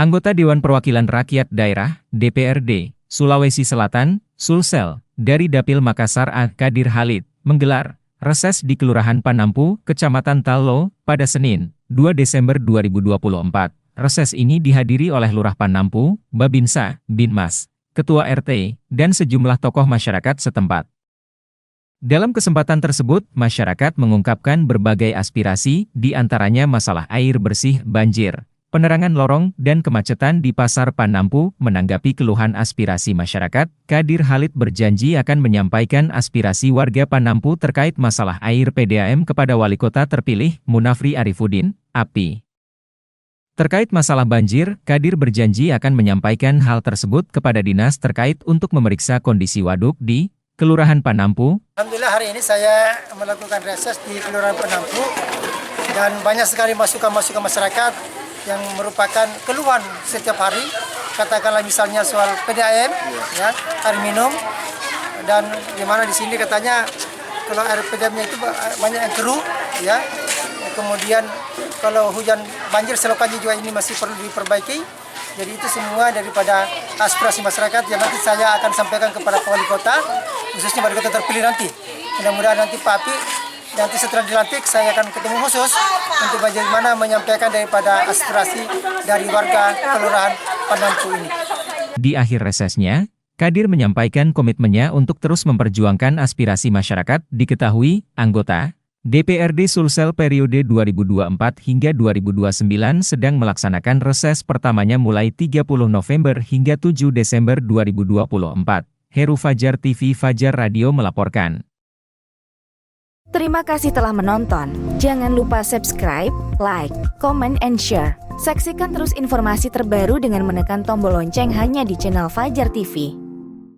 Anggota Dewan Perwakilan Rakyat Daerah, DPRD, Sulawesi Selatan, Sulsel, dari Dapil Makassar A. Kadir Halid, menggelar reses di Kelurahan Panampu, Kecamatan Tallo, pada Senin, 2 Desember 2024. Reses ini dihadiri oleh Lurah Panampu, Babinsa, Binmas, Ketua RT, dan sejumlah tokoh masyarakat setempat. Dalam kesempatan tersebut, masyarakat mengungkapkan berbagai aspirasi, di antaranya masalah air bersih, banjir, penerangan lorong, dan kemacetan di Pasar Panampu. Menanggapi keluhan aspirasi masyarakat, Kadir Halid berjanji akan menyampaikan aspirasi warga Panampu terkait masalah air PDAM kepada Wali Kota terpilih, Munafri Arifudin, API. Terkait masalah banjir, Kadir berjanji akan menyampaikan hal tersebut kepada dinas terkait untuk memeriksa kondisi waduk di Kelurahan Panampu. Alhamdulillah hari ini saya melakukan reses di Kelurahan Panampu dan banyak sekali masukan-masukan masyarakat yang merupakan keluhan setiap hari, katakanlah misalnya soal PDAM, ya, air minum, dan di mana di sini katanya kalau air PDAM-nya itu banyak yang keruh, ya. Kemudian kalau hujan banjir selokannya juga ini masih perlu diperbaiki. Jadi itu semua daripada aspirasi masyarakat yang nanti saya akan sampaikan kepada Pak Wali Kota, khususnya Wali Kota terpilih nanti. Mudah-mudahan nanti Pak Api, nanti setelah dilantik saya akan ketemu khusus untuk bagaimana menyampaikan daripada aspirasi dari warga Kelurahan Panampu ini. Di akhir resesnya, Kadir menyampaikan komitmennya untuk terus memperjuangkan aspirasi masyarakat. Diketahui, anggota DPRD Sulsel periode 2024 hingga 2029 sedang melaksanakan reses pertamanya mulai 30 November hingga 7 Desember 2024. Heru Fajar TV Fajar Radio melaporkan. Terima kasih telah menonton. Jangan lupa subscribe, like, comment, and share. Saksikan terus informasi terbaru dengan menekan tombol lonceng hanya di channel Fajar TV.